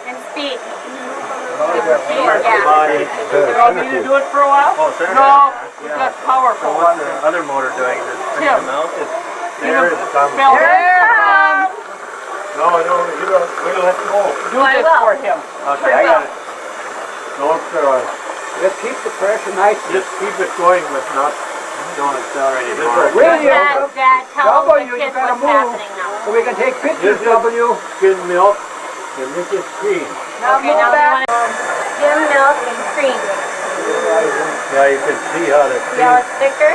And speed. Yeah. You want me to do it for a while? Oh, sir. No, it's less powerful. So what's the other motor doing? Is it spinning them out? There it comes. No, I don't. You don't. We don't have to go. do this for him. Okay, I got it. Don't. Just keep the pressure nice. Just keep it going, but not. Don't accelerate it. Radio. Dad, tell the W, you kids gotta what's move. happening now. So we can take pictures, W. Skim milk, and this is cream. Okay, now we want to skim milk and cream. Yeah, you can see how the See how it's thicker?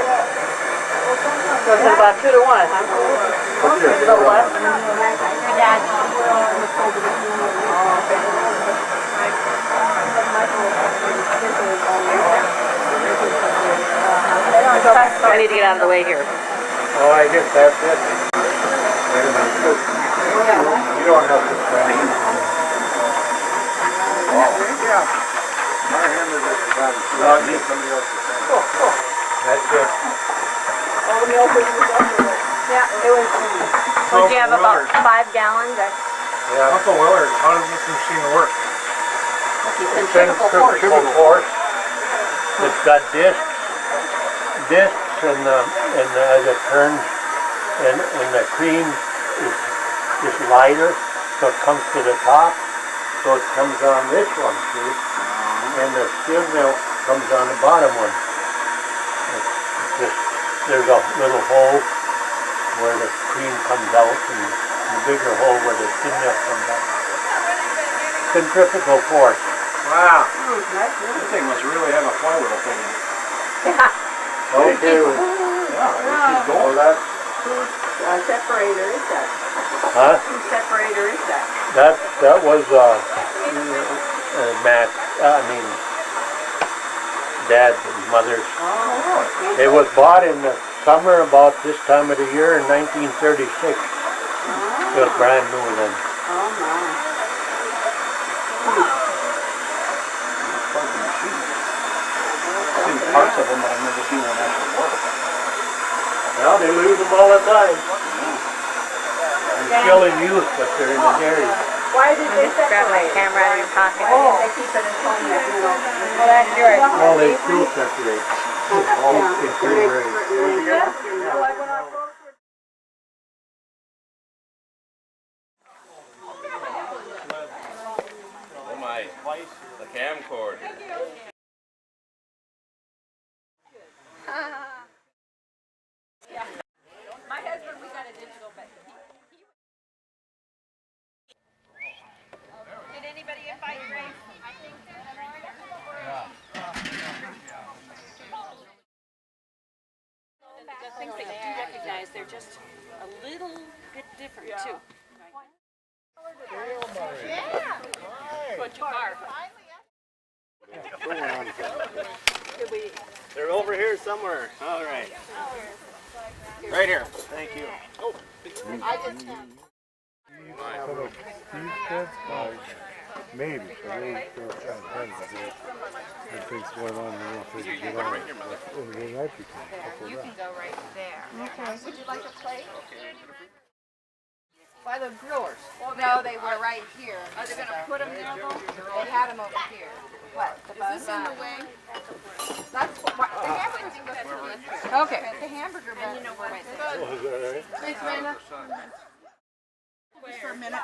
So it's about 2 to 1, huh? picture. So what? Your dad. I need to get out of the way here. Oh, I guess that's it. Wait a minute. You don't have to stand. My hand is at the bottom. No, I need somebody else to stand. That's it. All the milk is everywhere. Yeah, it was. Would you have about 5 gallons? Or? Yeah. Uncle Willard, how does this machine work? It's typical force. It's got discs, and as it turns, and the cream is lighter, so it comes to the top, so it comes on this one, see? And the skim milk comes on the bottom one. It's just, there's a little hole where the cream comes out, and the bigger hole where the skim milk comes out. Centrifugal force. Wow. This thing must really have a flywheel thing in it. Okay. Yeah, this is gold. Whose separator is that? Huh? Whose separator is that? That was Matt. Dad's and mother's. Oh, It was bought in the summer about this time of the year in 1936. It was brand new then. oh my. I've seen parts of them, but I've never seen one actually work. Well, they lose them all the time. They're still in use, but they're in the dairy. Why did they Grab my separate? camera out of your pocket. Oh, they keep it at home, you know. Well, that's yours. Well, they still separate. All in creamery. Oh my, the camcorder. My husband, we got a digital, but did anybody invite Grace? I think the things that you do recognize, they're just a little bit different too. Yeah. What you are. They're over here somewhere. All right. Right here. Thank you. Maybe. Things going on. You can go right there. Okay. Would you like a plate? By the growers. No, they were right here. Are they going to put them there though? They had them over here. What? Is this in the way? That's what the hamburger thing goes through here. Okay. The hamburger bun. And you know what? Good. Thanks, Raina. Just for a minute.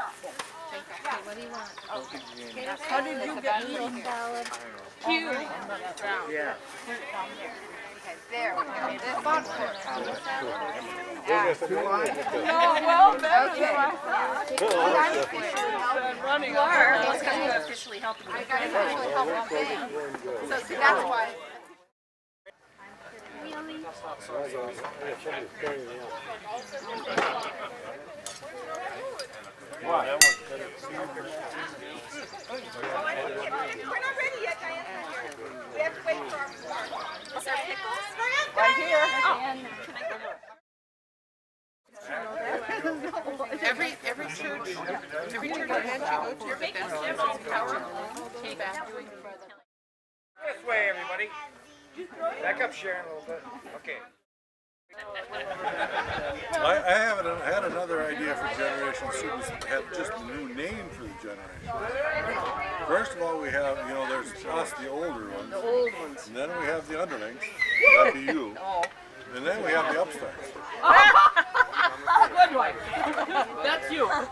Okay, what do you want? How did you get me? Salad. Huge. Yeah. Okay, there we go. This one's for No, well, that's okay. I'm officially helping. You are. It's because you're officially helping me. I got to officially help all day. So see, that's why. We're not ready yet, Diane. We have to wait for our form. Is there pickles? Right here. Every church event you go to, you're making power. This way, everybody. Back up, Sharon, a little bit. Okay. I had another idea different generations students have just a new name for the generation. First of all, we have, you know, there's us, the older ones. The old ones. And then we have the underlings. That'd be you. Oh. And then we have the upstarts. Good one. That's you. How's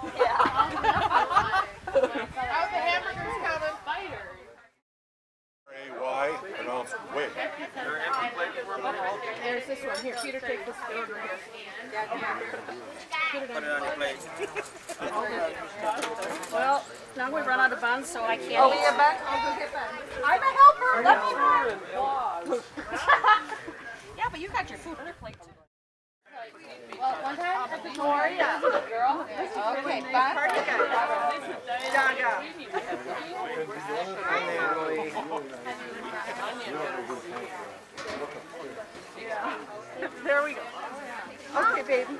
the hamburgers coming? A-Y, pronounced way. There's this one. Here, Peter, take this burger here. Put it on your plate. Well, now we run out of buns, so I can't Oh, eat. we have Ben? I'll go get Ben. I'm a helper. Let me run. Yeah, but you got your food on your plate too. Well, one time at the Gloria, girl. Okay, Ben. There we go. Okay, baby.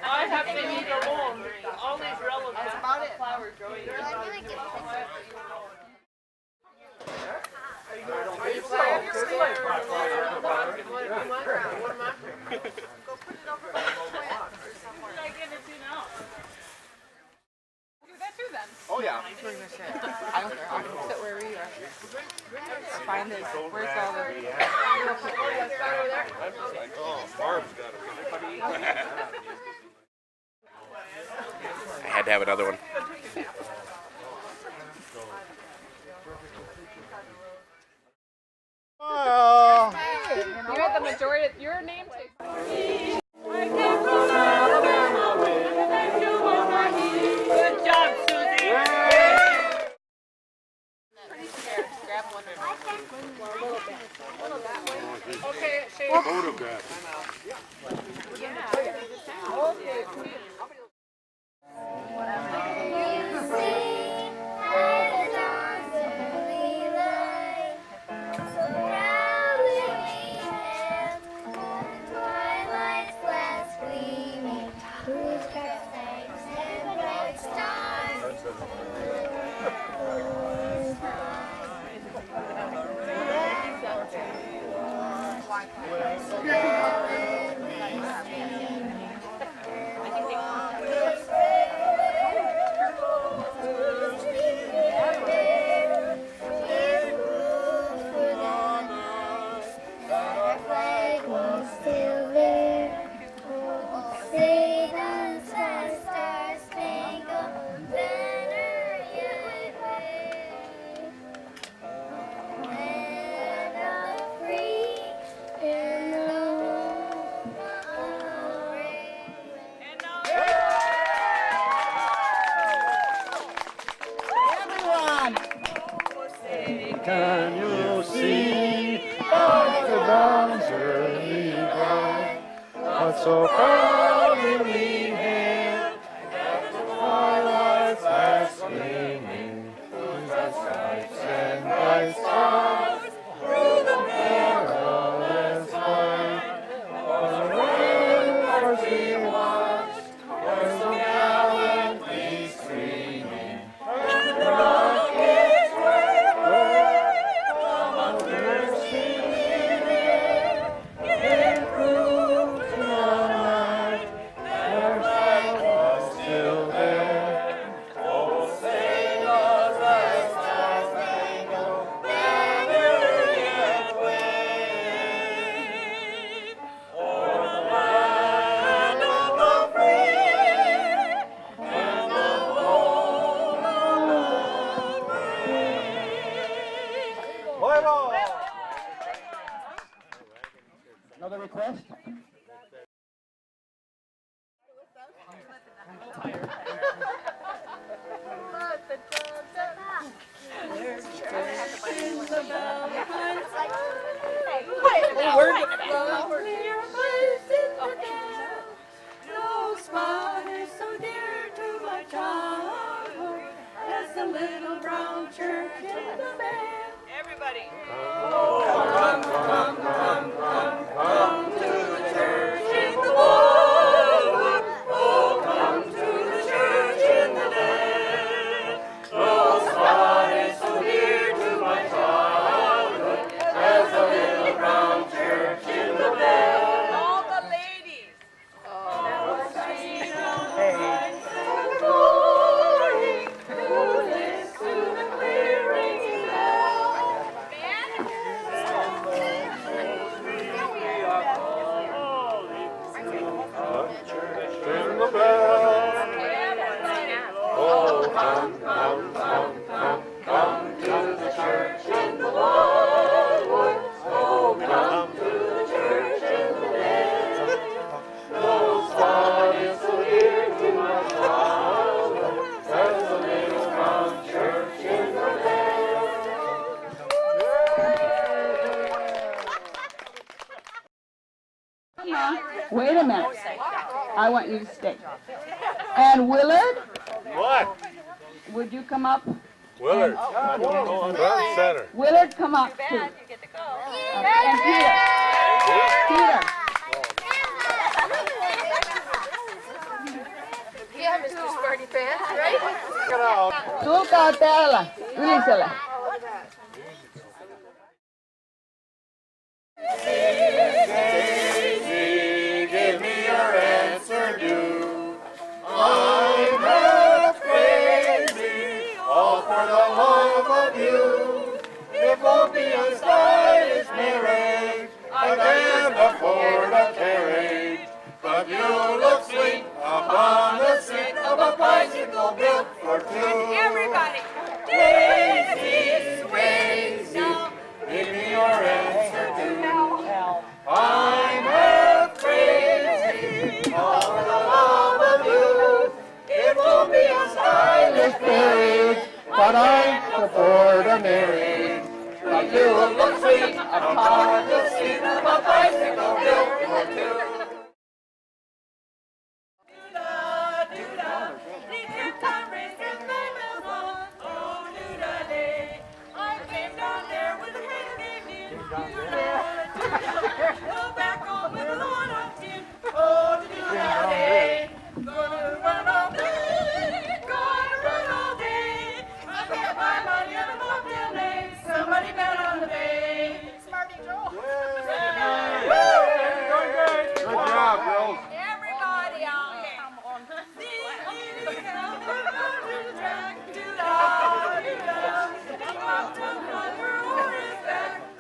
I have to eat alone. All these relatives. That's about it. Flowers growing. Oh yeah. I don't care. I'll sit wherever you are. Find this. Where's all the... Oh, Barb's got it. I had to have another one. You got the majority of your name tag. Good job, Susie. Grab one. Okay, Shay. Photograph. Can you see that the bounds early gone, but so proudly hailed, that the twilight's last gleaming, through the stripes and bright stars, through the perilous fight, the ramparts we watched, were so gallantly streaming, and the rockets were Another request? No spot is so dear to my childhood as the little brown church in the bell. Everybody. Come to the church in the morning. Wait a minute. I want you to stay. And Willard, What? would you come up? Willard. Front and center. Willard, come up too. And Peter. Peter. Yeah, Mr. Smarty Pants, right? Tulkaa täällä Ylisellä. Daisy, give me your answer due. I'm half crazy, all for the love of you. It won't be a stylish marriage, I can't afford a carriage. But you look sweet upon the seat of a bicycle built for two. Everybody. Daisy, Daisy, give me your answer due. I'm half crazy, all for the love of you. It won't be a stylish marriage, but I can afford a marriage. But you look sweet upon the seat of a bicycle built for two. Somebody bet on the bay. Smarty Joe. Good job, girls. Everybody out here.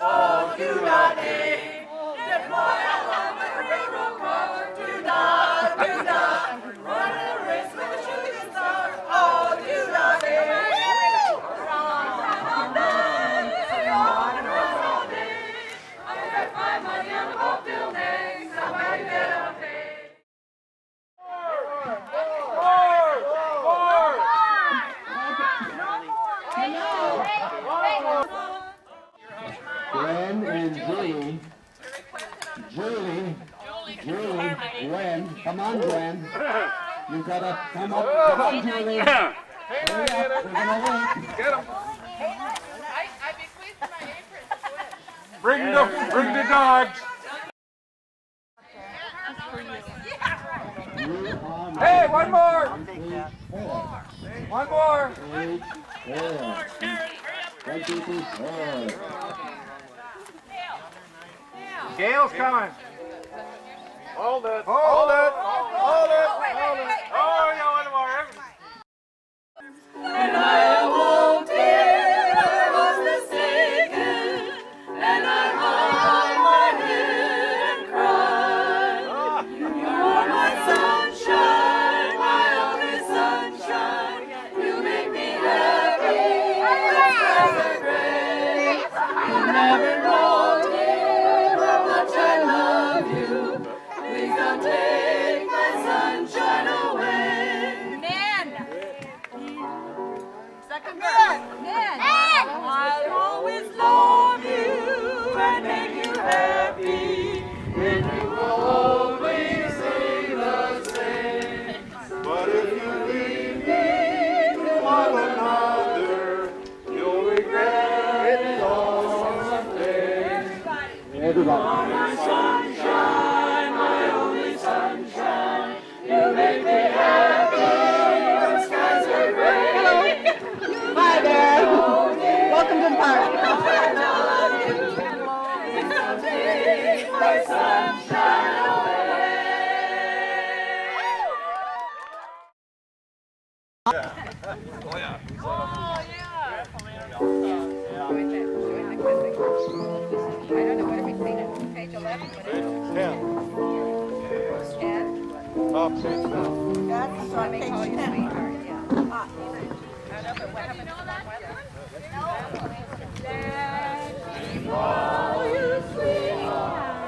Oh, do-da-day. That boy along the railroad car. Do-da, do-da. Running a race with a shooting star. Oh, do-da-day. Run all day. Run all day. I bet my money on the boat till day. Somebody bet on me. Gwen and Julie. Julie, Gwen. Come on, Gwen. You gotta come up. Come on, Julie. Hurry up. We're gonna wait. Get him. I bequeath my apron to Gwen. Bring the dogs. Hey, one more. One more. 8, 4, 24. Gail's coming. Hold it. Hold it. Hold it. Oh, you want more? And I won't hear I was mistaken, and I hide my head and cry. You're my sunshine, my only sunshine. You make me happy as the gray. You never know, dear, how much I love you. Please don't take my sunshine away. Second verse. I'll always love you and make you happy, and you will always say the same. But if you leave me to love another, you'll regret it all someday. Everybody. My sunshine, my only sunshine, you make me happy when skies are gray. Hi there. Welcome to the park. I love you. Please don't take my sunshine away. I don't know, what are we saying? Page 11? What is it? 10. 10? Top page 10. That's on page 10. Sweetheart, yeah. I know, but what happened to the weather? Oh, you sweetheart.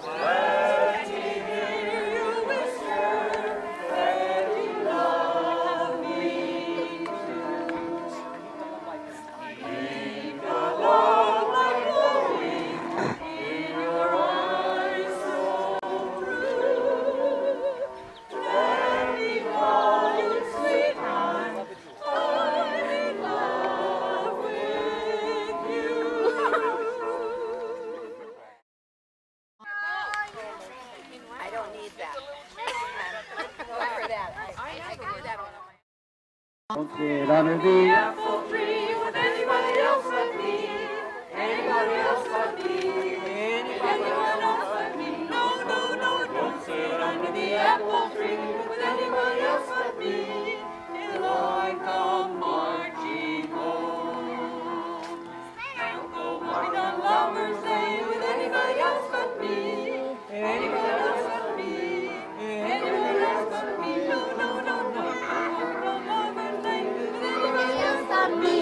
Let me hear you whisper that you love me too. Keep the the apple tree with anybody else but me. Anybody else but me. Anyone else but me. No, no, no, don't sit under the apple tree with anybody else but me. Till I come marching home. Don't go walking on Lover's Lane with anybody else but me. Anybody else but me. Anybody else but me. No, no, no, no, no, no, Lover's Lane with anybody else but me.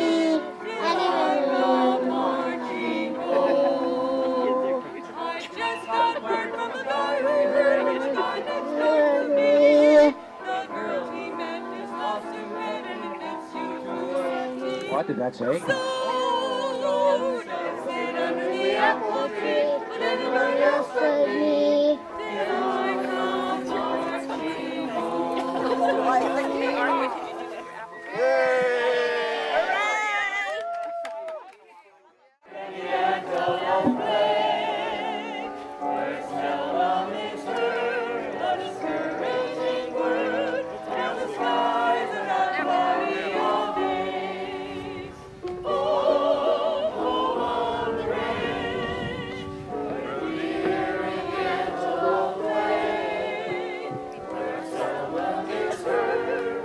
Till I come marching home. I just got word from the guy who heard which died next door to me. The girl he met just lost her head and it gets you to see. What did that say? So, don't sit under the apple tree with anybody else but me. Till I come marching home. Yet alone play, where seldom is heard a discouraging word, till the skies are not cloudy all day. Oh, home on the range, where the deer and the antelope play, where seldom is heard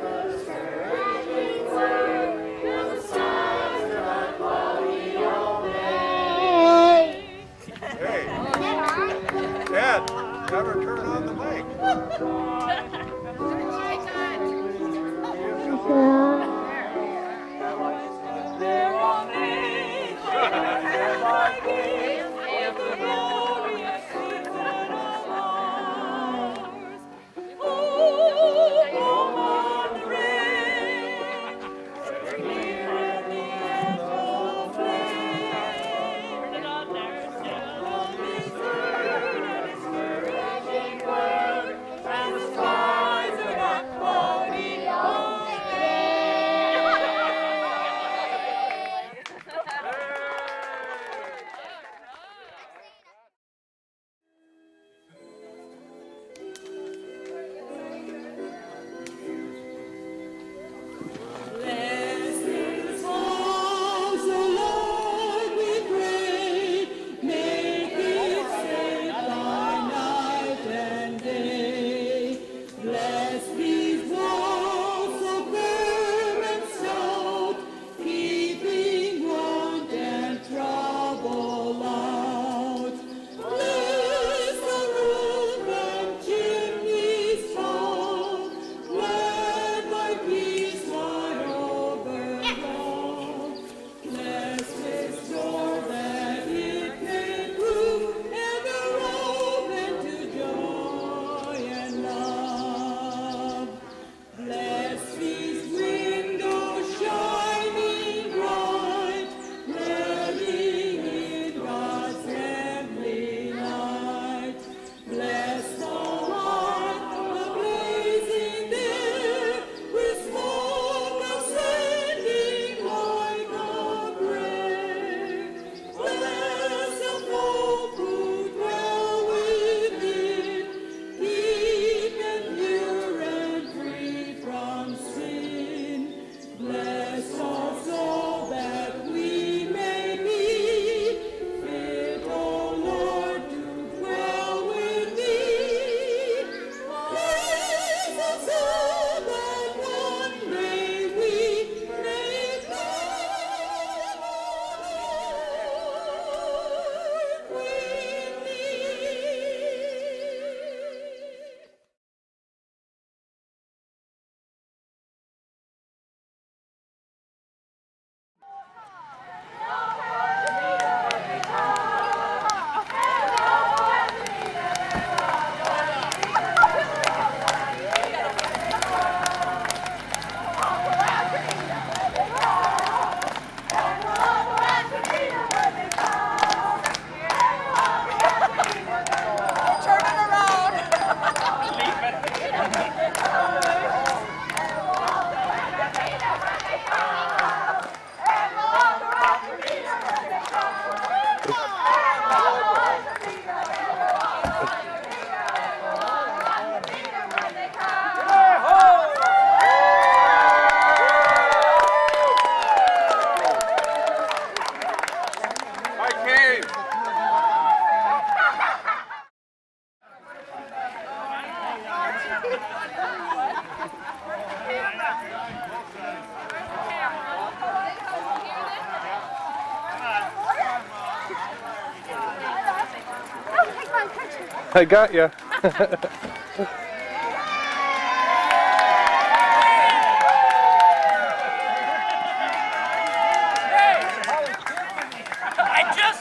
I got you.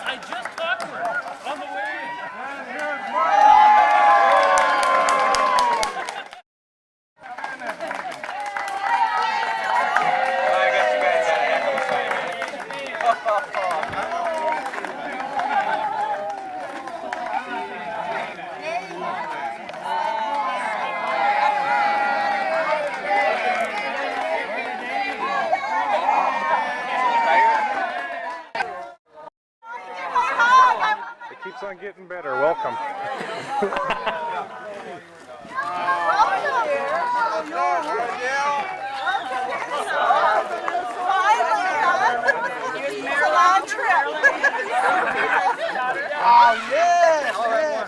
I just talked to her on the way in. It keeps on getting better. Welcome.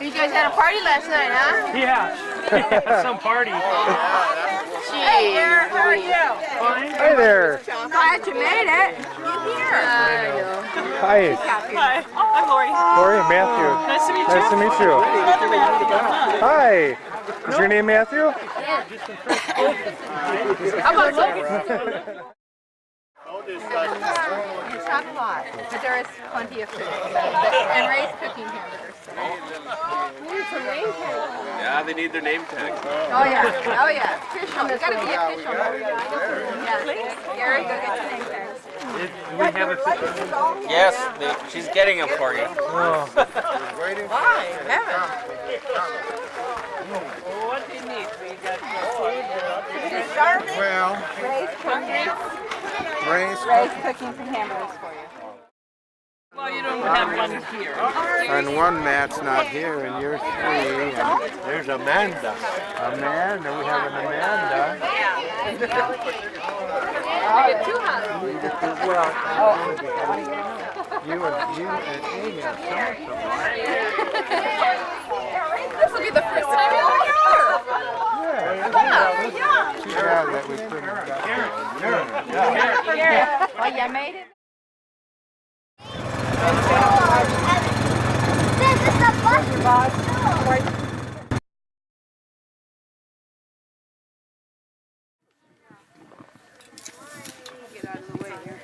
You guys had a party last night, huh? Yeah. Some party. Hey, Eric, how are you? Fine. Hi there. Glad you made it. You here? Hi. Hi, I'm Lori. Lori, Matthew. Nice to meet you. Nice to meet you. Another Matthew, huh? Hi. Is your name Matthew? How about Logan? It's not a lot, but there is plenty of food. And Ray's cooking hamburgers. Yeah, they need their name tag. Oh yeah, oh yeah. Official. It's gotta be official. Yeah. Gary, go get your name tags. Do we have a Yes, she's getting them for you. Why? Heaven. What do you need? We got Well, Ray's cooking some hamburgers for you. Well, you don't have one here. and one Matt's not here, and you're three. And there's Amanda. Amanda, we have an Amanda. I get two hugs. Well, you and Amy are This will be the first time you'll be here. too bad that we couldn't have got Well, you made it.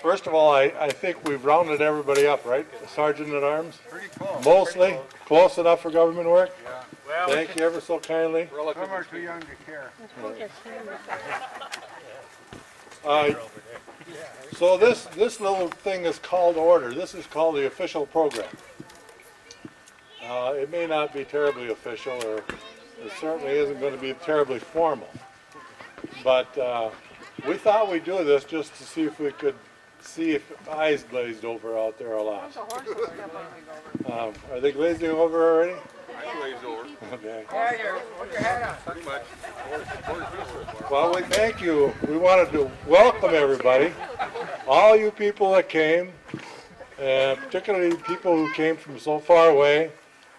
First of all, I think we've rounded everybody up, right? Sergeant at Arms? Pretty close. Mostly? Close enough for government work? Yeah. Well, thank you ever so kindly. Some are too young to care. So this little thing is called order. This is called the official program. It may not be terribly official, or it certainly isn't going to be terribly formal. But we thought we'd do this just to see if we could see if eyes glazed over out there a lot. Are they glazing over already? I glazed over. Okay. Put your hat on. Pretty much. Well, we thank you. We wanted to welcome everybody, all you people that came, and particularly people who came from so far away,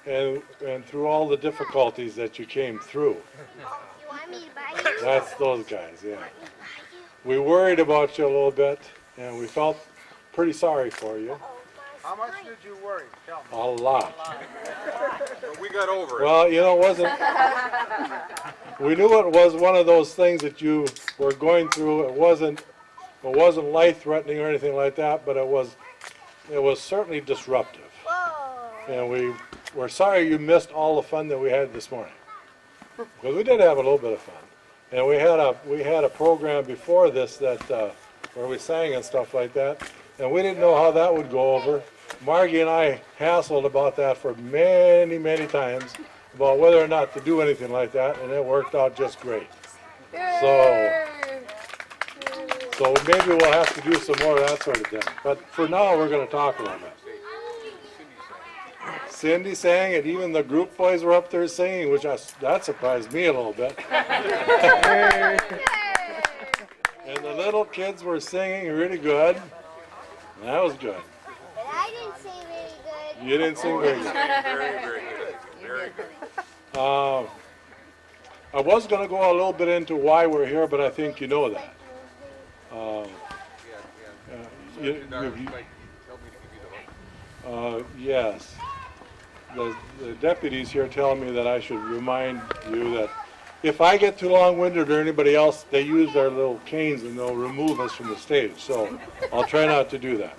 and through all the difficulties that you came through. That's those guys, yeah. We worried about you a little bit, and we felt pretty sorry for you. How much did you worry? Tell me. A lot. But we got over it. Well, you know, it wasn't. We knew it was one of those things that you were going through. It wasn't life-threatening or anything like that, but it was certainly disruptive. And we're sorry you missed all the fun that we had this morning, because we did have a little bit of fun. And we had a program before this that where we sang and stuff like that, and we didn't know how that would go over. Margie and I hassled about that for many, many times, about whether or not to do anything like that, and it worked out just great. So maybe we'll have to do some more of that sort of thing. But for now, we're going to talk a little bit. Cindy sang it. Even the group boys were up there singing, which that surprised me a little bit. And the little kids were singing really good. And that was good. But I didn't sing very good. You didn't sing very good. Very, very good. Very good. I was going to go a little bit into why we're here, but I think you know that. Yes. the deputies here telling me that I should remind you that if I get too long-winded or anybody else, they use their little canes and they'll remove us from the stage. So I'll try not to do that.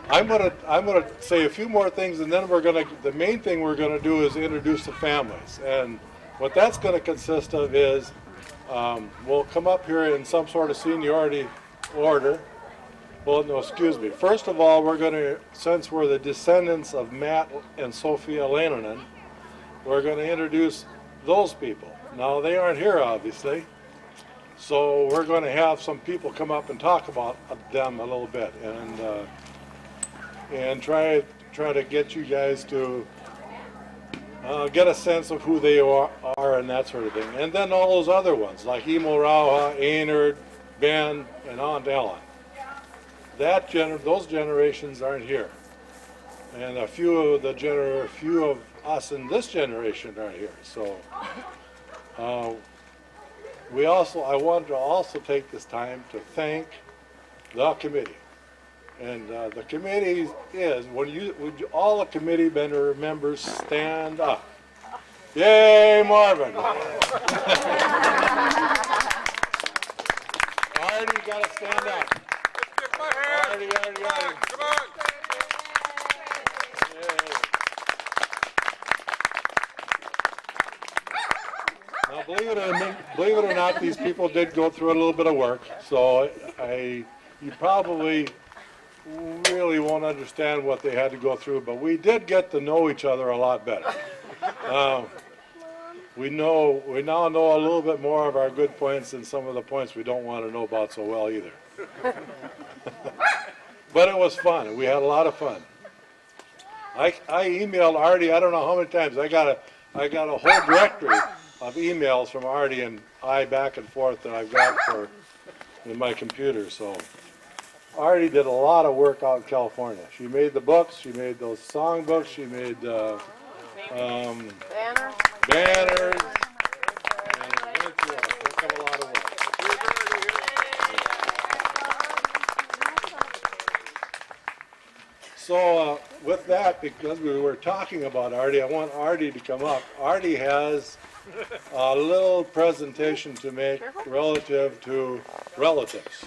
I'm gonna say a few more things, and then the main thing we're gonna do is introduce the families. And what that's gonna consist of is we'll come up here in some sort of seniority order. Well, no, excuse me. First of all, we're going to, since we're the descendants of Matt and Sophia Leinonen, we're going to introduce those people. Now, they aren't here, obviously, so we're going to have some people come up and talk about them a little bit, and try to get you guys to get a sense of who they are and that sort of thing. And then all those other ones, like Emo Rauha, Einard, Ben, and Aunt Ellen. Those generations aren't here, and a few of us in this generation aren't here. So I want to also take this time to thank the committee, and the committee is would all the committee member members stand up? Yay, Marvin! Artie, you got to stand up. Artie. Come on. Now, believe it or not, these people did go through a little bit of work. So you probably really won't understand what they had to go through, but we did get to know each other a lot better. We now know a little bit more of our good points and some of the points we don't want to know about so well either. But it was fun. We had a lot of fun. I emailed Artie, I don't know how many times. I got a whole directory of emails from Artie and I back and forth that I've got in my computer. So Artie did a lot of work out in California. She made the books, she made those song books, she made banners. And it took a lot of work. So with that, because we were talking about Artie, I want Artie to come up. Artie has a little presentation to make relative to relatives.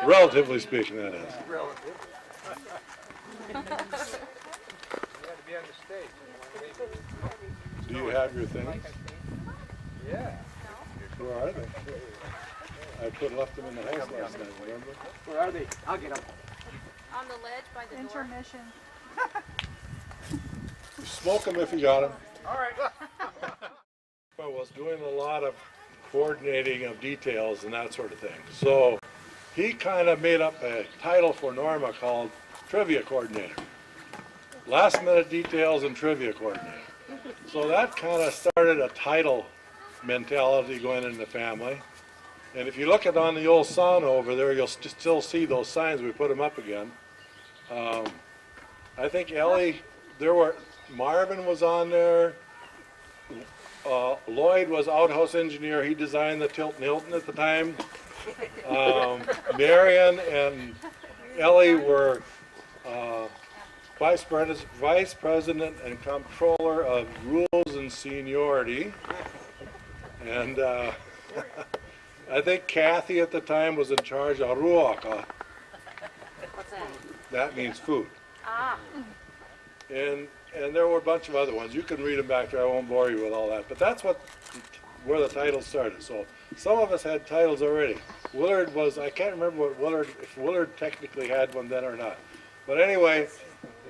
Relatively speaking, that is. Do you have your things? Yeah. Where are they? I left them in the house last night, remember? Where are they? I'll get them. On the ledge by the door. Intermission. Smoke them if you got them. All right. I was doing a lot of coordinating of details and that sort of thing. So he kind of made up a title for Norma called Trivia Coordinator. Last minute details and Trivia Coordinator. So that kind of started a title mentality going in the family. And if you look at on the old sauna over there, you'll still see those signs. We put them up again. I think Ellie, Marvin was on there. Lloyd was outhouse engineer. He designed the Tilton Hilton at the time. Marion and Ellie were vice president and comptroller of rules and seniority. And I think Kathy at the time was in charge of ruoka. What's that? That means food. Ah. And there were a bunch of other ones. You can read them back there. I won't bore you with all that. But that's where the titles started. So some of us had titles already. Willard was, I can't remember if Willard technically had one then or not. But anyway,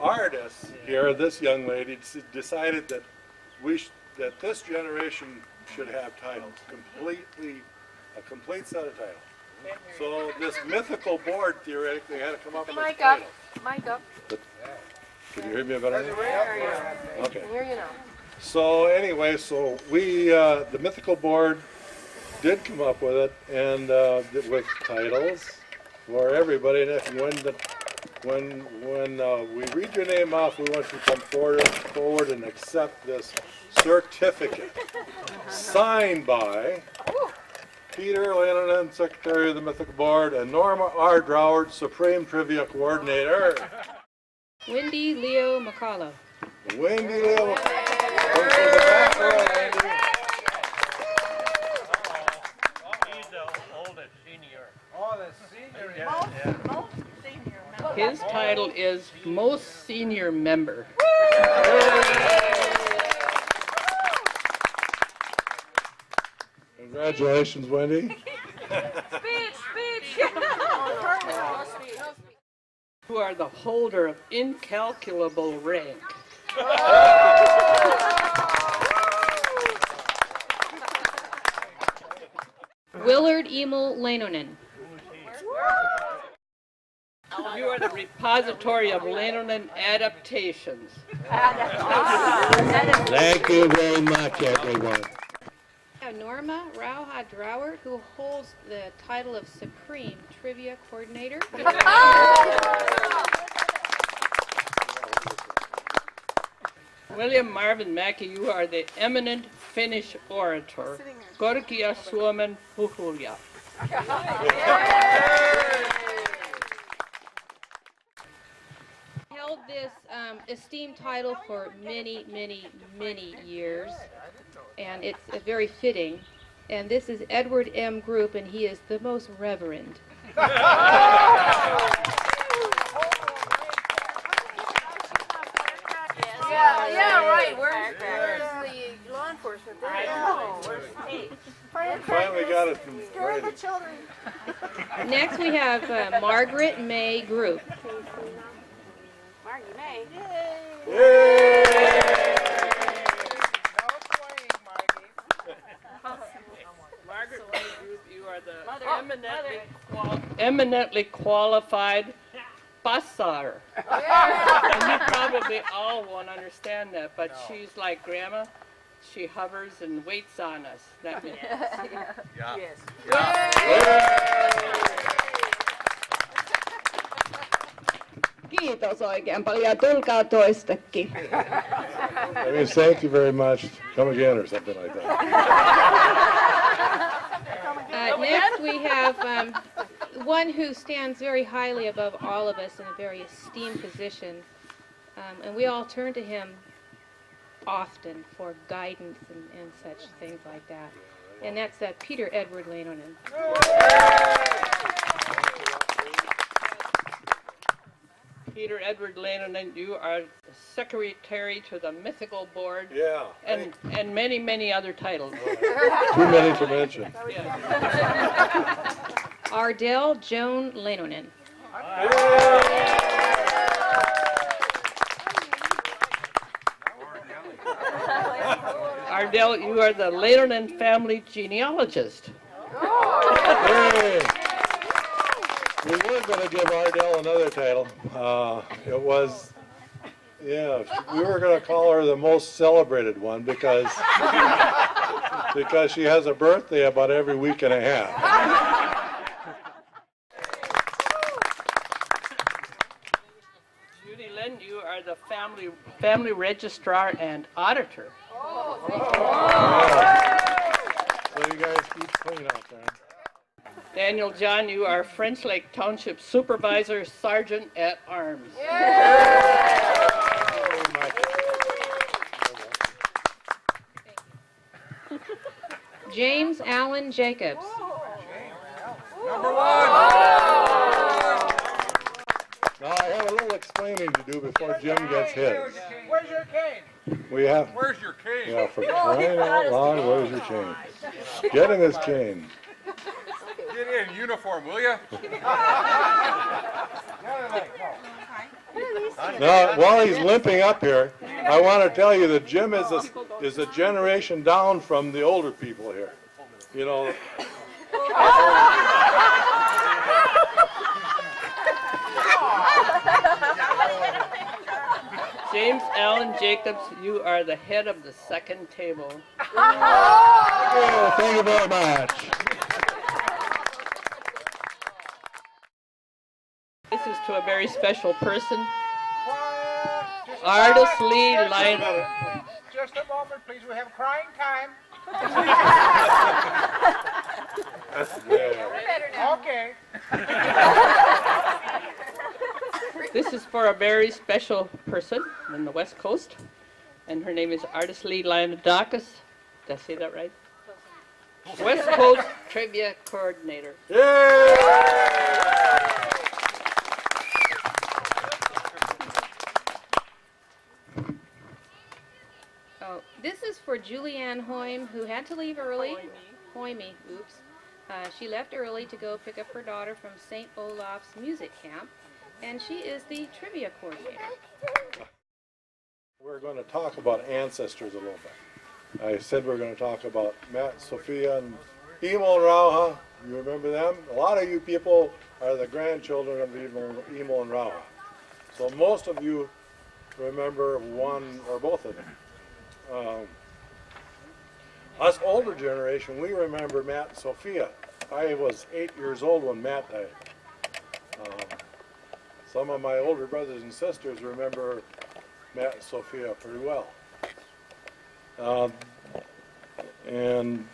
Ardis here, this young lady, decided that that this generation should have titles, a complete set of titles. So this mythical board theoretically had to come up with Mic up. titles. Mic up. Can you hear me better now? Okay. I hear you now. So anyway, we, the mythical board did come up with it, and with titles for everybody. And when we read your name off, we want you to come forward and accept this certificate signed by Peter Leinonen, Secretary of the Mythical Board, and Norma R. Droward, Supreme Trivia Coordinator. Wendy Leo McCullough. Wendy Leo. Come to the back row, Wendy. He's the oldest senior. Oh, the senior. His title is Most Senior Member. Congratulations, Wendy. Speech. You are the holder of incalculable rank. Willard Emil Leinonen. You are the repository of Leinonen adaptations. Thank you very much, everyone. Norma Rauha Droward, who holds the title of Supreme Trivia Coordinator. William Marvin Mackey, you are the eminent Finnish orator. Korkia Suomen puhuja. Held this esteemed title for many, many, many years, and it's very fitting. And this is Edward M. Group, and he is the most reverend. Yeah, right. Where's the law enforcement? There you go. Finally got it from Scare the children. Next, we have Margaret May Group. Margie May. Margaret May Group, you are the eminently qualified Bassar. And you probably all won't understand that, but she's like Grandma. She hovers and waits on us. That means. Yes. Kiitos oikein paljon ja tulkaa toistekin. That means thank you very much. Come again or something like that. Next, we have one who stands very highly above all of us in a very esteemed position. And we all turn to him often for guidance and such things like that. And that's Peter Edward Leinonen. Peter Edward Leinonen, you are secretary to the Mythical Board. Yeah. And many, many other titles. Too many to mention. Ardell Joan Leinonen. Ardell, you are the Leinonen family genealogist. Hey. We were going to give Ardell another title. It was, yeah, we were going to call her the most celebrated one because she has a birthday about every week and a half. Judy Lynn, you are the family registrar and auditor. So you guys keep clean out there. Daniel John, you are French Lake Township Supervisor, Sergeant at Arms. James Allen Jacobs. Number one. Now I have a little explaining to do before Jim gets his. Where's your cane? We have. Where's your cane? Yeah, for crying out loud, where's your chain? Get him his chain. Get in uniform, will you? Now, while he's limping up here, I want to tell you that Jim is a generation down from the older people here. You know. James Allen Jacobs, you are the head of the second table. Oh, thank you very much. This is to a very special person. Artist Lee Leinonen. Just a moment, please. We have crying time. Yeah. Okay. This is for a very special person in the West Coast, and her name is Artist Lee Leinonen. Did I say that right? West Coast Trivia Coordinator. Oh, this is for Julianne Hoym, who had to leave early. Hoyme, oops. She left early to go pick up her daughter from St. Olaf's music camp, and she is the trivia coordinator. We're going to talk about ancestors a little bit. I said we're going to talk about Matt, Sophia, and Emo and Rauha. You remember them? A lot of you people are the grandchildren of Emo and Rauha. So most of you remember one or both of them. Us older generation, we remember Matt and Sophia. I was 8 years old when Matt died. Some of my older brothers and sisters remember Matt and Sophia pretty well. And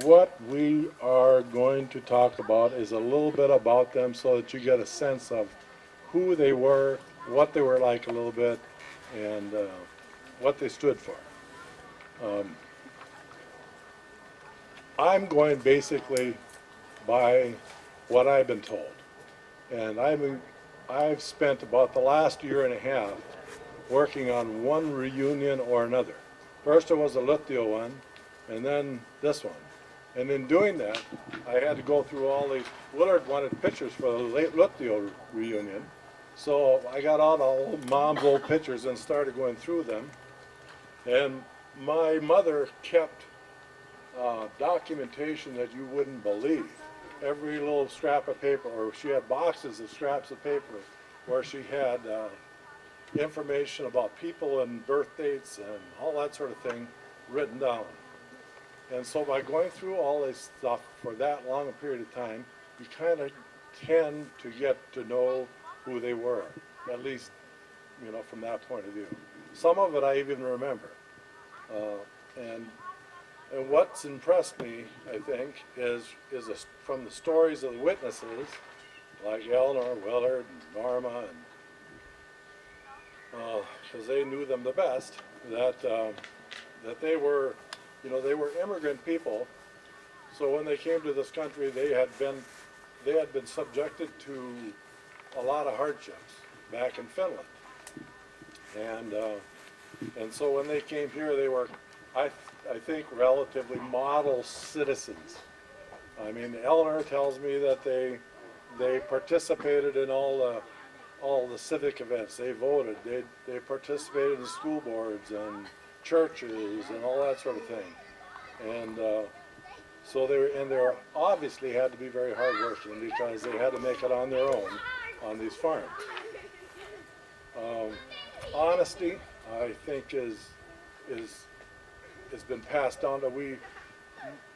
what we are going to talk about is a little bit about them so that you get a sense of who they were, what they were like a little bit, and what they stood for. I'm going basically by what I've been told. And I've spent about the last year and a half working on one reunion or another. First it was a Lithio one, and then this one. And in doing that, I had to go through all these. Willard wanted pictures for the late Lithio reunion, so I got out all Mom's old pictures and started going through them. And my mother kept documentation that you wouldn't believe. Every little scrap of paper, or she had boxes of scraps of paper where she had information about people and birth dates and all that sort of thing written down. And so by going through all this stuff for that long a period of time, you kind of tend to get to know who they were, at least, you know, from that point of view. Some of it I even remember. And what's impressed me, I think, is from the stories of the witnesses, like Eleanor, Willard, and Norma, and because they knew them the best, that they were, you know, they were immigrant people. So when they came to this country, they had been subjected to a lot of hardships back in Finland, and so when they came here, they were, I think, relatively model citizens. I mean, Eleanor tells me that they participated in all the civic events. They voted. They participated in school boards and churches and all that sort of thing. And so they obviously had to be very hardworking because they had to make it on their own on these farms. Honesty, I think, has been passed down to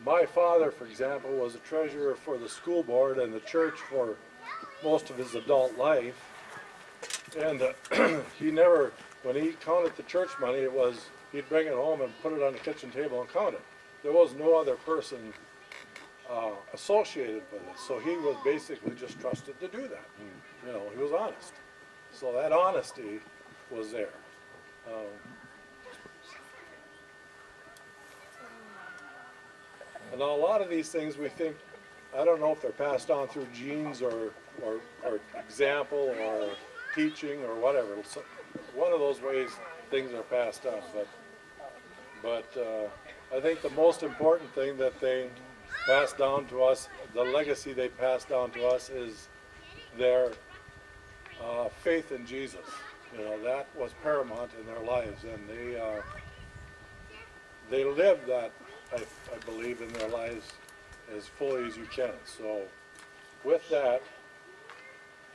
my father, for example, was a treasurer for the school board and the church for most of his adult life. And he never, when he counted the church money, he'd bring it home and put it on the kitchen table and count it. There was no other person associated with it, so he was basically just trusted to do that. And, you know, he was honest. So that honesty was there. And a lot of these things we think, I don't know if they're passed on through genes or example or teaching or whatever. So one of those ways things are passed on. But I think the most important thing that they passed down to us, the legacy they passed down to us, is their faith in Jesus. You know, that was paramount in their lives, and they lived that, I believe, in their lives as fully as you can. So with that,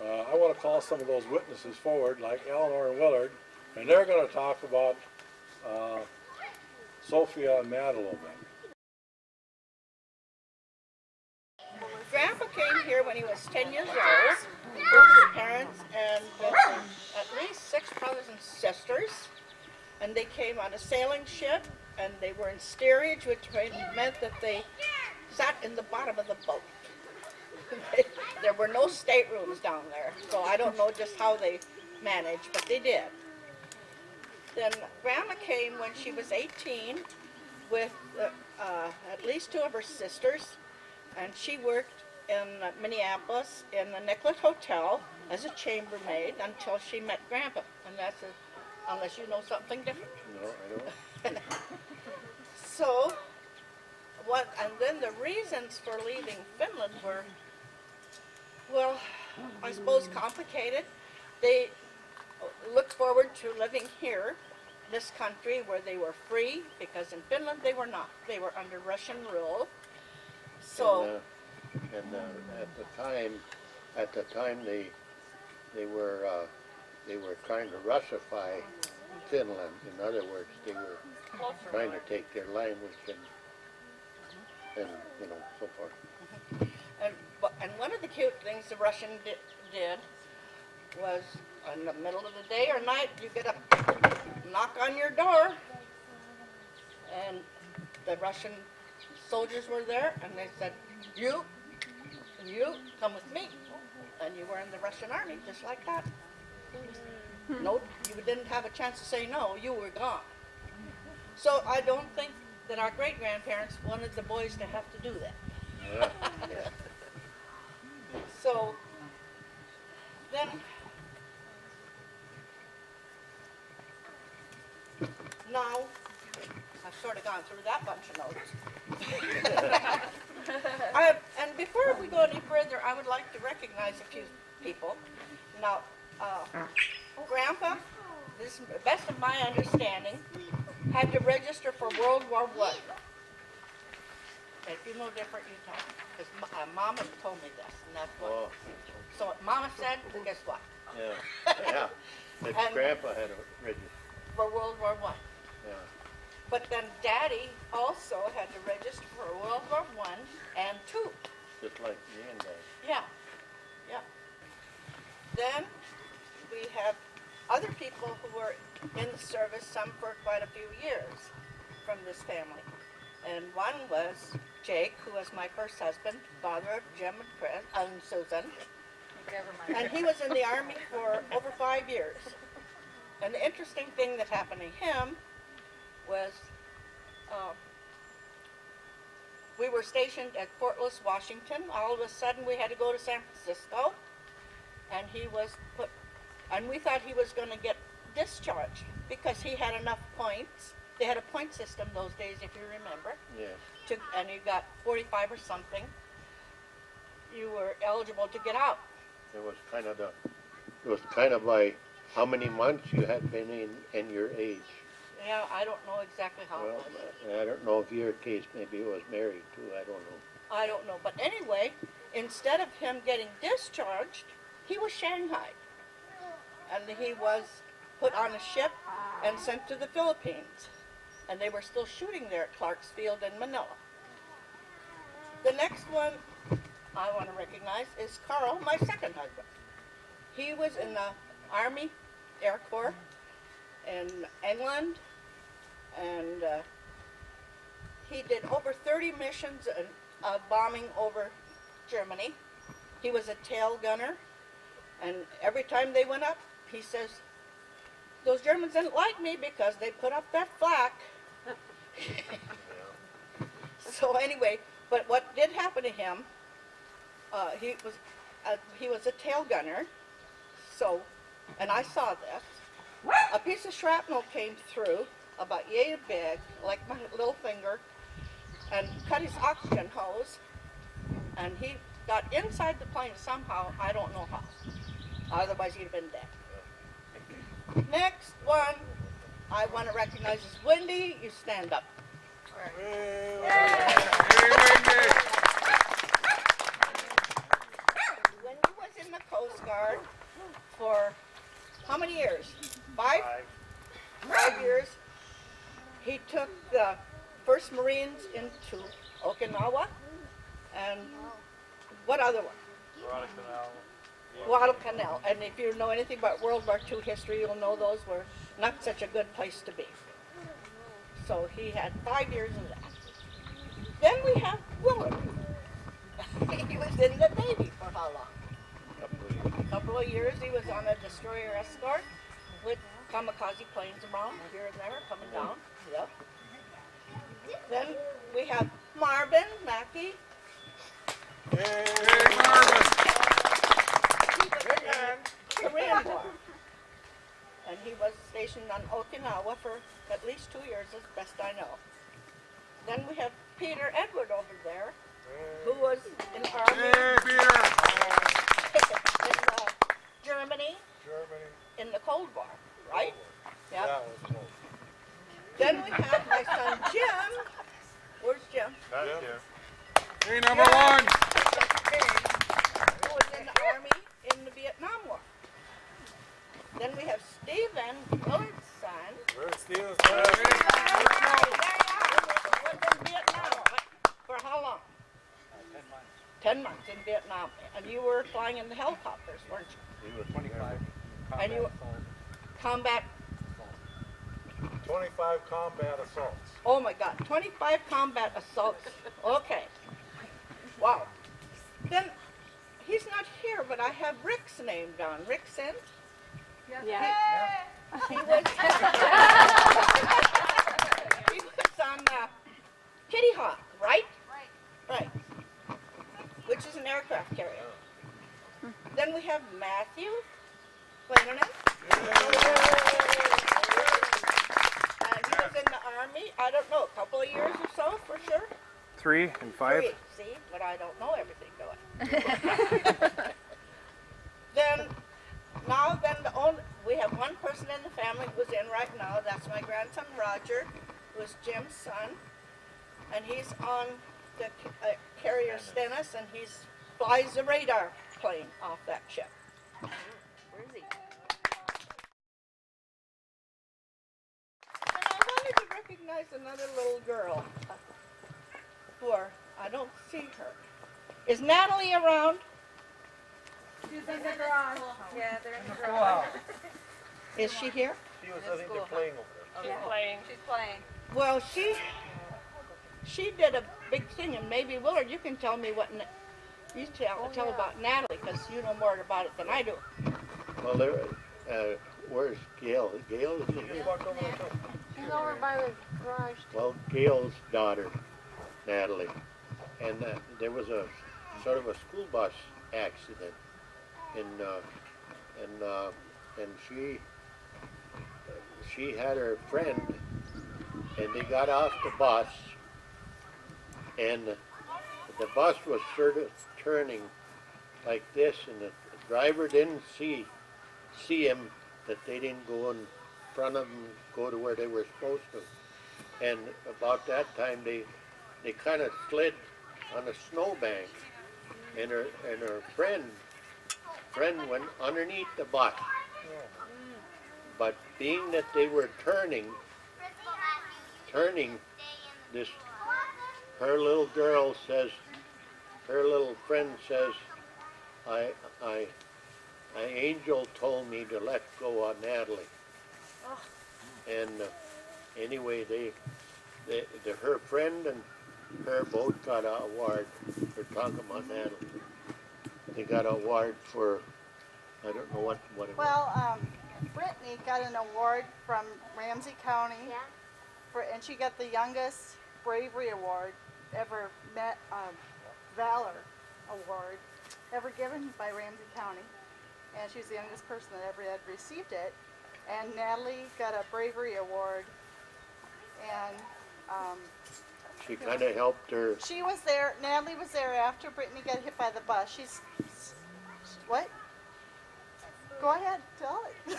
I want to call some of those witnesses forward, like Eleanor and Willard, and they're going to talk about Sophia and Matt a little bit. Grandpa came here when he was 10 years old with his parents and with at least 6 brothers and sisters. And they came on a sailing ship, and they were in steerage, which meant that they sat in the bottom of the boat. There were no staterooms down there, so I don't know just how they managed, but they did. Then Grandma came when she was 18 with at least 2 of her sisters, and she worked in Minneapolis in the Nicollet Hotel as a chambermaid until she met Grandpa, and that's unless you know something different. No, I don't. So, and then the reasons for leaving Finland were, well, I suppose complicated. They looked forward to living here, this country, where they were free, because in Finland they were not. They were under Russian rule. So, and at the time they were trying to Russify Finland. In other words, they were trying to take their language and you know, so forth. And one of the cute things the Russian did was, in the middle of the day or night, you get a knock on your door, and the Russian soldiers were there, and they said, you come with me. And you were in the Russian army, just like that. No, you didn't have a chance to say no, you were gone. So I don't think that our great-grandparents wanted the boys to have to do that. Yeah. So then, now, I've sort of gone through that bunch of notes. And before we go any further, I would like to recognize a few people. Now, Grandpa, this is the best of my understanding, had to register for World War I. If you know different, you tell me. Because Mama told me this, and that's what. Oh. So what Mama said, guess what? Yeah. Yeah. That Grandpa had a register. For World War I. Yeah. But then Daddy also had to register for World War I and II. Just like me and Dad. Yeah, yeah. Then we have other people who were in the service, some for quite a few years from this family. And one was Jake, who was my first husband, father of Jim and Susan. And he was in the Army for over 5 years. And the interesting thing that happened to him was we were stationed at Fort Lewis, Washington. All of a sudden we had to go to San Francisco, and he was put, and we thought he was going to get discharged because he had enough points. They had a point system those days, if you remember. Yeah. And you got 45 or something, you were eligible to get out. It was kind of like how many months you had been in your age. Yeah, I don't know exactly how it was. I don't know if your case, maybe he was married too, I don't know. I don't know. But anyway, instead of him getting discharged, he was shanghaied. And he was put on a ship and sent to the Philippines. And they were still shooting there at Clark's Field in Manila. The next one I want to recognize is Carl, my second husband. He was in the Army Air Corps in England, and he did over 30 missions of bombing over Germany. He was a tail gunner, and every time they went up, he says, those Germans didn't like me because they put up that flak. So anyway, but what did happen to him, he was a tail gunner, so, and I saw this. A piece of shrapnel came through, about yay big, like my little finger, and cut his oxygen hose, and he got inside the plane somehow, I don't know how. Otherwise he'd have been dead. Next one I want to recognize is Wendy. You stand up. Wendy was in the Coast Guard for how many years? 5? 5 years. He took the 1st Marines into Okinawa, and what other one? Guadalcanal. And if you know anything about World War II history, you'll know those were not such a good place to be. So he had 5 years of that. Then we have Willard. in the Navy for how long? A couple of years. He was on a destroyer escort with kamikaze planes around here and there coming down. Yep. Then we have Marvin Mackey. Hey, Marvin! He was in the Korean War. And he was stationed on Okinawa for at least 2 years, as best I know. Then we have Peter Edward over there, who was in the Army. Hey, Peter! In Germany. In the Cold War, right? Yeah, Yep. it was cold. Then we have my son Jim. Where's Jim? That's here. Hey, number one! Who was in the Army in the Vietnam War. Then we have Stephen Willard's son. Where's Steven's Who was in Vietnam. For how long? 10 months in Vietnam. And you were flying in the helicopters, weren't you? We were 25 And you combat. 25 combat assaults. Oh my God, 25 combat assaults. Okay. Wow. Then he's not here, but I have Rick's name down. Rick Sent? Yeah. He was, he was on Kitty Hawk, right? Right. Which is an aircraft carrier. Then we have Matthew Leinonen. And he was in the Army, I don't know, a couple of years or so, for sure. 3 and 5. 3, see, but I don't know everything, do I? Then we have one person in the family who's in right now. That's my grandson Roger, who's Jim's son, and he's on the carrier Stennis, and he flies the radar plane off that ship. Where is he? And I wanted to recognize another little girl. I don't see her. Is Natalie around? She's in the garage. Yeah, they're in the garage. Is she here? She was, I think, they're playing over there. Yeah. She's playing. Well, she did a big thing, and maybe Willard, you can tell me what you tell about Natalie, because you know more about it than I do. Well, where's Gail? Gail is in here? She's over by the garage. Well, Gail's daughter, Natalie, and there was a sort of a school bus accident, and she had her friend, and they got off the bus, and the bus was sort of turning like this, and the driver didn't see him, that they didn't go in front of him, go to where they were supposed to. And about that time, they kind of slid on a snowbank, and her friend went underneath the bus. But being that they were turning, this, her little girl says, her little friend says, Angel told me to let go of Natalie. And anyway, her friend and her both got an award for talking about Natalie. They got an award for, I don't know what it was. Well, Brittany got an award from Ramsey County, and she got the youngest bravery award ever Valor Award ever given by Ramsey County, and she's the youngest person that ever had received it. And Natalie got a bravery award, and she kind of helped her. She was there. Natalie was there after Brittany got hit by the bus. She's what? Go ahead, tell it.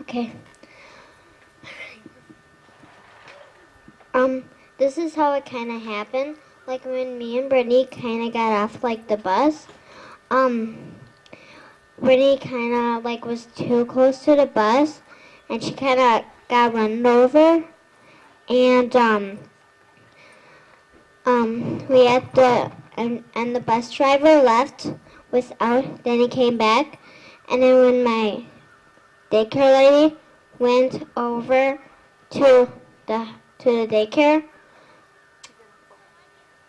Okay. This is how it kind of happened. Like when me and Brittany kind of got off like the bus, Brittany kind of like was too close to the bus, and she kind of got run over, and we had to, and the bus driver left without. Then he came back, And then when my daycare lady went over to the daycare,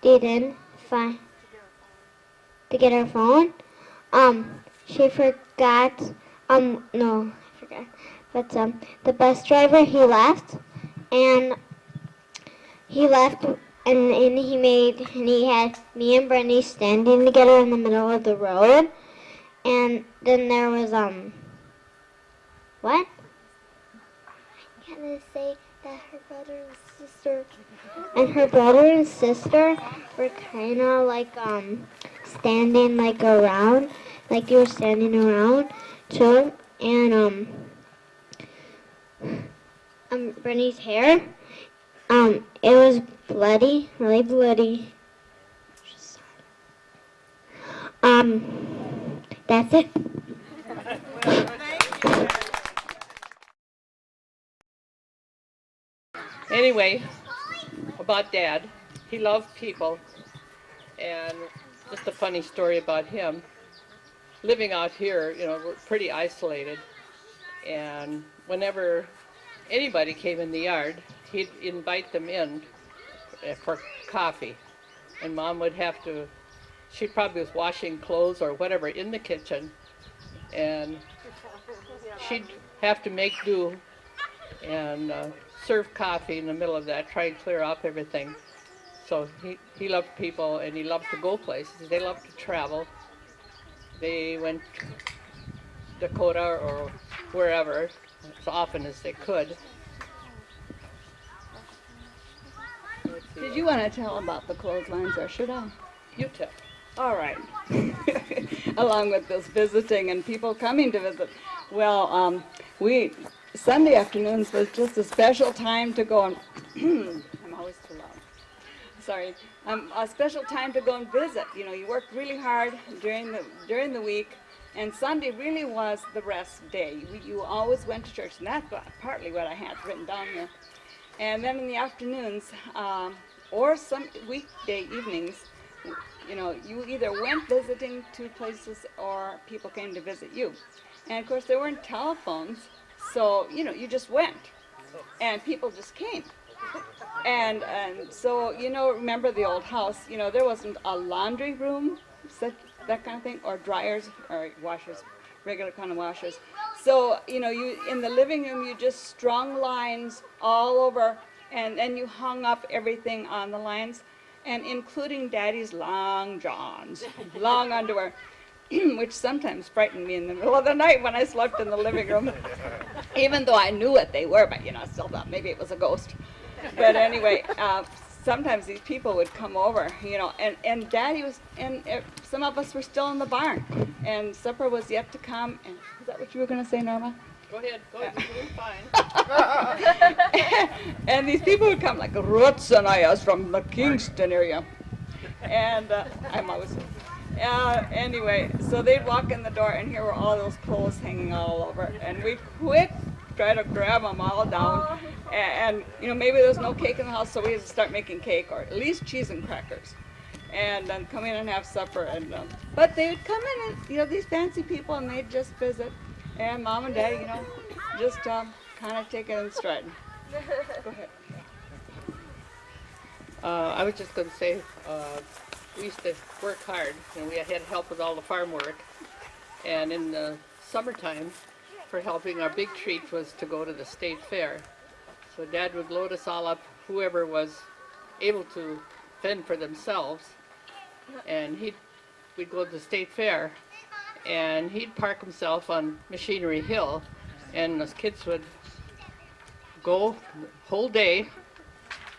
didn't find to get her phone. She forgot. No, I forgot. But the bus driver, he left, and he he had me and Brittany standing together in the middle of the road, and then there was what? I'm gonna say that her brother and sister were kind of like standing like around, like you were standing around too, and Brittany's hair, it was bloody, really bloody. That's it. Anyway, about Dad, he loved people, and just a funny story about him. Living out here, you know, we're pretty isolated, and whenever anybody came in the yard, he'd invite them in for coffee, and Mom would have to, she probably was washing clothes or whatever in the kitchen, and she'd have to make do and serve coffee in the middle of that, try and clear up everything. So he loved people, and he loved to go places. They loved to travel. They went to Dakota or wherever as often as they could. Did you want to tell about the clotheslines, or should I? You tell. All right. Along with this visiting and people coming to visit. Well, Sunday afternoons was just a special time to go and, I'm always too loud. Sorry. A special time to go and visit. You know, you worked really hard during the week, and Sunday really was the rest day. You always went to church, and that's partly what I had written down here. And then in the afternoons, or some weekday evenings, you know, you either went visiting to places or people came to visit you. And of course there weren't telephones, so, you know, you just went and people just came. And so, you know, remember the old house, you know, there wasn't a laundry room, that kind of thing, or dryers or washers, regular kind of washers. So, you know, you in the living room, you just strung lines all over, and then you hung up everything on the lines, and including Daddy's long johns, long underwear, which sometimes frightened me in the middle of the night when I slept in the living room, even though I knew what they were, but, you know, I still thought maybe it was a ghost. But anyway, sometimes these people would come over, you know, and Daddy was, and some of us were still in the barn, and supper was yet to come. And is that what you were going to say, Norma? Go ahead, you're doing fine. And these people would come like Roots and I was from the Kingston area, and I'm always. Anyway, so they'd walk in the door, and here were all those clothes hanging all over, and we quick try to grab them all down, and you know, maybe there was no cake in the house, so we had to start making cake, or at least cheese and crackers, and then come in and have supper. And but they would come in, and you know, these fancy people, and they'd just visit, and Mom and Dad, you know, just kind of take it in stride. Go ahead. I was just going to say, we used to work hard, and we had help with all the farm work. And in the summertime, for helping, our big treat was to go to the state fair. So Dad would load us all up, whoever was able to fend for themselves, and we'd go to the state fair, and he'd park himself on Machinery Hill, and us kids would go the whole day.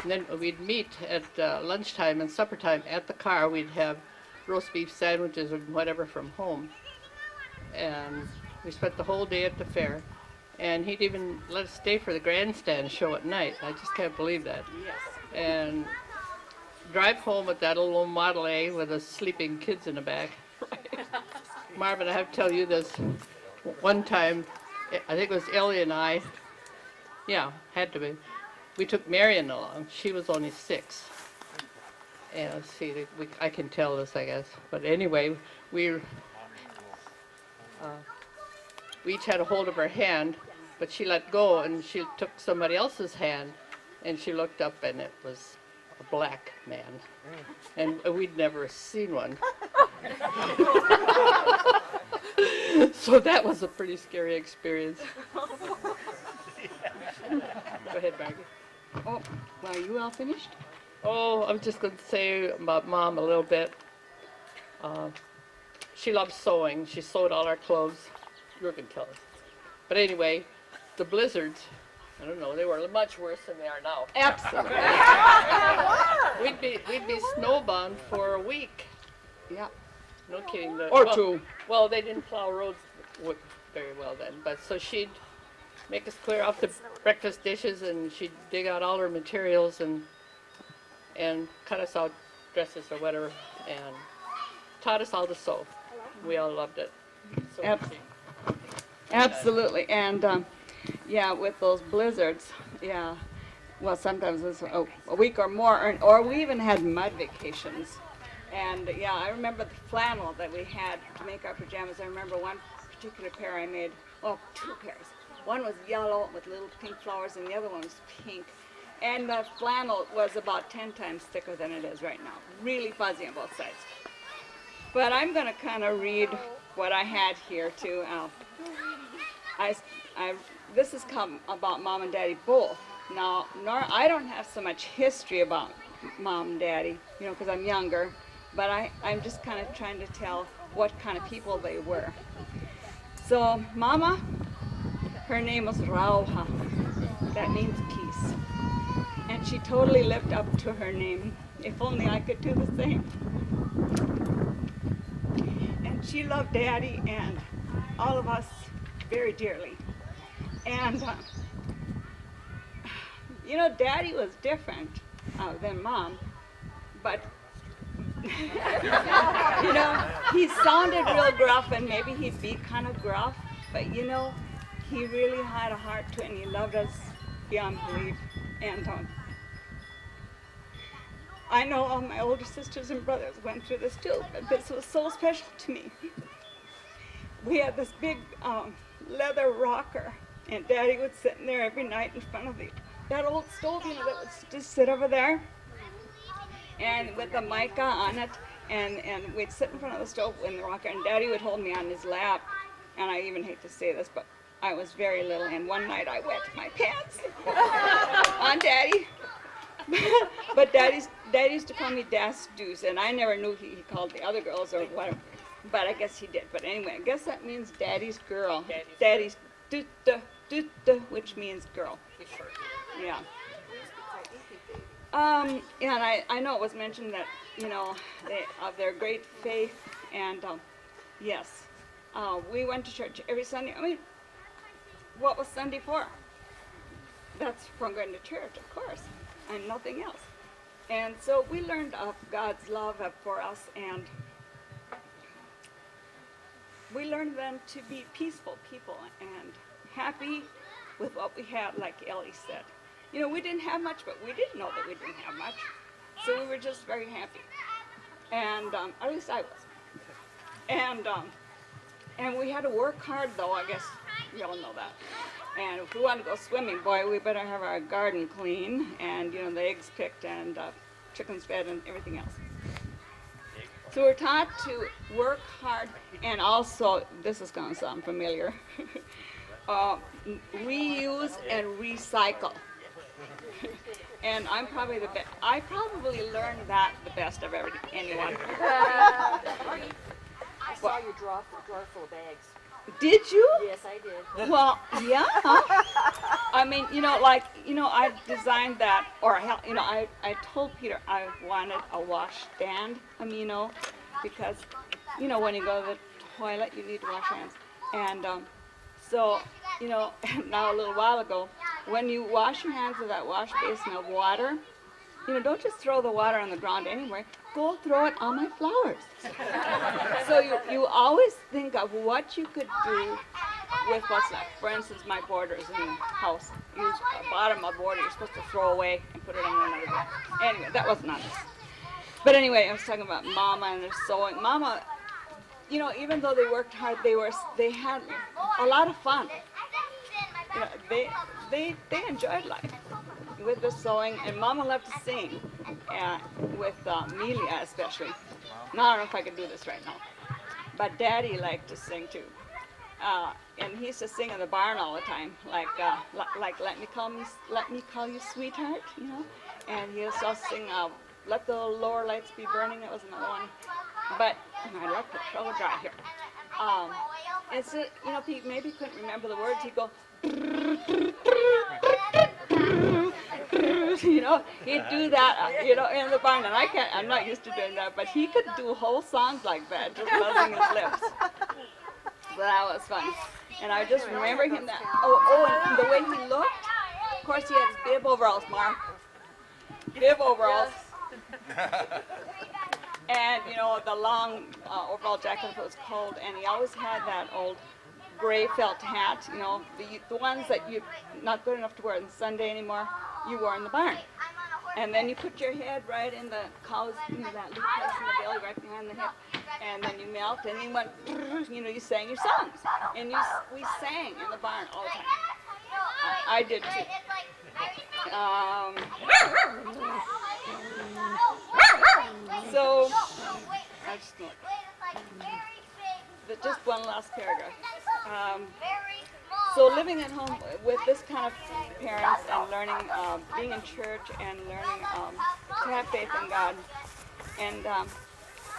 And then we'd meet at lunchtime and supper time at the car. We'd have roast beef sandwiches or whatever from home. And we spent the whole day at the fair. And he'd even let us stay for the grandstand show at night. I just can't believe that. Yes. And drive home with that little Model A with the sleeping kids in the back. Right. Marvin, I have to tell you this. One time, I think it was Ellie and I, yeah, had to be. We took Marion along. She was only 6. And let's see, I can tell this, I guess. But anyway, we we each had a hold of her hand, but she let go and she took somebody else's hand, and she looked up and it was a black man, and we'd never seen one. So that was a pretty scary experience. Go ahead, Margie. Oh, well, are you all finished? Oh, I'm just going to say about Mom a little bit. She loved sewing. She sewed all our clothes. You can tell us. But anyway, the blizzards, I don't know, they were much worse than they are now. Absolutely. We'd be snowbound for a week. Yeah. No kidding. Or two. Well, they didn't plow roads very well then. But so she'd make us clear off the breakfast dishes, and she'd dig out all her materials and cut us out dresses or whatever, and taught us how to sew. We all loved it. So Absolutely. And yeah, with those blizzards, yeah, well, sometimes it's a week or more, or we even had mud vacations. And yeah, I remember the flannel that we had to make our pajamas. I remember one particular pair I made, well, two pairs. One was yellow with little pink flowers, and the other one was pink. And the flannel was about 10 times thicker than it is right now. Really fuzzy on both sides. But I'm going to kind of read what I had here too. This is about Mom and Daddy both. Now, I don't have so much history about Mom and Daddy, you know, because I'm younger. But I'm just kind of trying to tell what kind of people they were. So, Mama, her name was Rauha. That means peace. And she totally lived up to her name. If only I could do the same. And she loved Daddy and all of us very dearly. And, you know, Daddy was different than Mom. But, you know, he sounded real gruff, and maybe he'd be kind of gruff. But, you know, he really had a heart to it, and he loved us beyond belief. And I know all my older sisters and brothers went through this too, but this was so special to me. We had this big leather rocker, and Daddy would sit in there every night in front of that old stove, you know, that would just sit over there, and with the mica on it, and we'd sit in front of the stove in the rocker, and Daddy would hold me on his lap, and I even hate to say this, but I was very little, and one night I wet my pants on Daddy. But Daddy used to call me Das Deuce, and I never knew he called the other girls or whatever, but I guess he did. But anyway, I guess that means Daddy's girl. Daddy's Dutta, which means girl. Yeah. And I know it was mentioned that, you know, of their great faith, and yes, we went to church every Sunday. I mean, what was Sunday for? That's from going to church, of course, and nothing else. And so we learned of God's love for us, and we learned then to be peaceful people and happy with what we had, like Ellie said. You know, we didn't have much, but we didn't know that we didn't have much. So we were just very happy. And at least I was. And we had to work hard, though, I guess you all know that. And if we want to go swimming, boy, we better have our garden clean and, you know, the eggs picked and chickens fed and everything else. So we're taught to work hard, and also, this is going to sound familiar, reuse and recycle. And I'm probably the best. I probably learned that the best of anyone. I saw your drawer full of bags. Did you? Yes, I did. Well, yeah. I mean, you know, like, you know, I designed that, or, you know, I told Peter I wanted a wash stand, you know, because, you know, when you go to the toilet, you need to wash your hands. And so, you know, now a little while ago, when you wash your hands with that wash basin of water, you know, don't just throw the water on the ground anywhere. Go throw it on my flowers. So you always think of what you could do with what's left. For instance, my borders in the house. Use a bottom of border you're supposed to throw away and put it on another board. Anyway, that wasn't on this. But anyway, I was talking about Mama and their sewing. Mama you know, even though they worked hard, they had a lot of fun. You know, they enjoyed life with the sewing, and Mama loved to sing, with Amelia especially. Now I don't know if I can do this right now, but Daddy liked to sing too. And he used to sing in the barn all the time, like let me call you sweetheart, you know. And he used to sing Let the Lower Lights Be Burning. That was another one. But I let the trouble dry here. And so, you know, he maybe couldn't remember the words. He'd go, you know, he'd do that, you know, in the barn. And I'm not used to doing that, but he could do whole songs like that, just buzzing his lips. So that was fun. And I just remember him that, and the way he looked. Of course, he had his bib overalls, Mark. Bib overalls. And, you know, the long overall jacket if it was cold. And he always had that old gray felt hat, you know, the ones that you're not good enough to wear on Sunday anymore, you wore in the barn. And then you put your head right in the cow's, you know, that little place in the belly right behind the hip. And then you melt, and you went, you know, you sang your songs. And we sang in the barn all the time. I did too. So, I just look. Just one last paragraph. So living at home with this kind of parents and learning, being in church and learning to have faith in God, and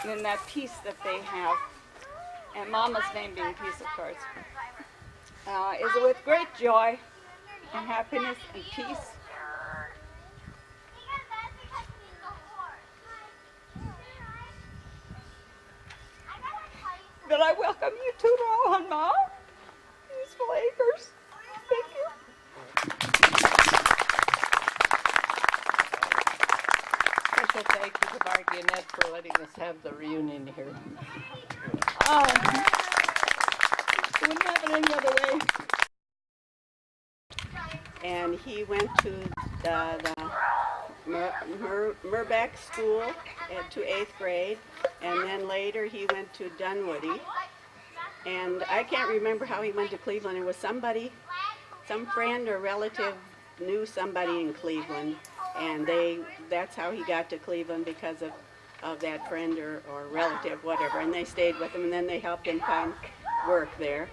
then that peace that they have, and Mama's name being peace, of course, is with great joy and happiness and peace that I welcome you to Rohan, Peaceful Acres. Thank you. Special thank you to Margie and Ed for letting us have the reunion here. Wouldn't happen any other way. And he went to the Murbeck School to 8th grade, and then later he went to Dunwoody. And I can't remember how he went to Cleveland. It was somebody, some friend or relative knew somebody in Cleveland, and that's how he got to Cleveland, because of that friend or relative, whatever. And they stayed with him, and then they helped him find work there.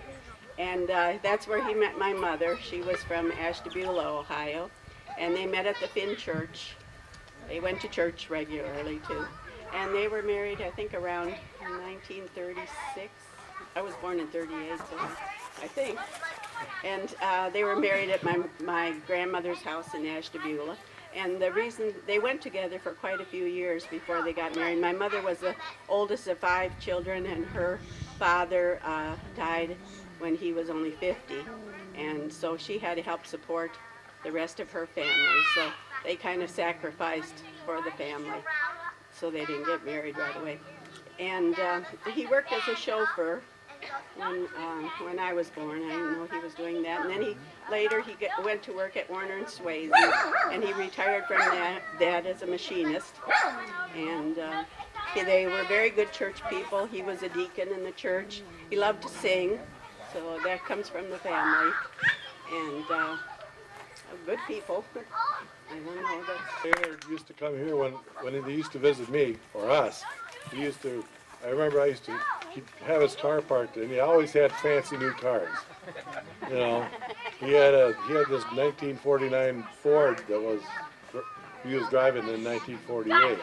And that's where he met my mother. She was from Ashtabula, Ohio, and they met at the Finn Church. They went to church regularly too. And they were married, I think, around 1936. I was born in 38, so I think. And they were married at my grandmother's house in Ashtabula. And the reason they went together for quite a few years before they got married. My mother was the oldest of 5 children, and her father died when he was only 50. And so she had to help support the rest of her family. So they kind of sacrificed for the family, so they didn't get married right away. And he worked as a chauffeur when I was born. I didn't know he was doing that. And then later he went to work at Warner and Swayze, and he retired from that as a machinist. And they were very good church people. He was a deacon in the church. He loved to sing, so that comes from the family. And good people. I don't know that. Taylor used to come here when he used to visit me, or us. I remember I used to have his car parked, and he always had fancy new cars. You know, he had this 1949 Ford that he was driving in 1948,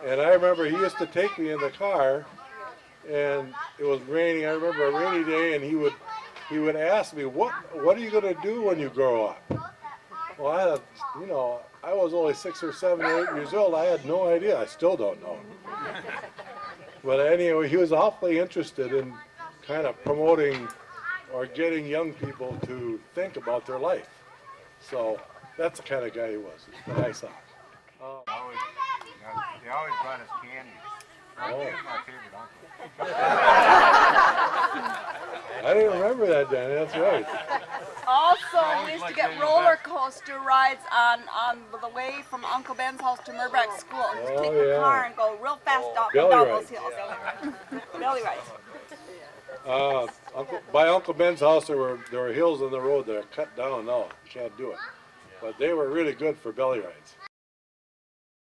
and I remember he used to take me in the car, and it was raining. I remember a rainy day, and he would ask me, what are you going to do when you grow up? Well, I was only 6 or 7 or 8 years old. I had no idea. I still don't know. But anyway, he was awfully interested in kind of promoting or getting young people to think about their life. So that's the kind of guy he was, that I saw. They always brought us candy. Oh. That's my favorite uncle. I didn't remember that, Danny. That's right. Also, we used to get roller coaster rides on the way from Uncle Ben's house to Murbrack School. Just take the car and go real fast down those hills. Belly rides. By Uncle Ben's house, there were hills in the road that are cut down now. Can't do it. But they were really good for belly rides.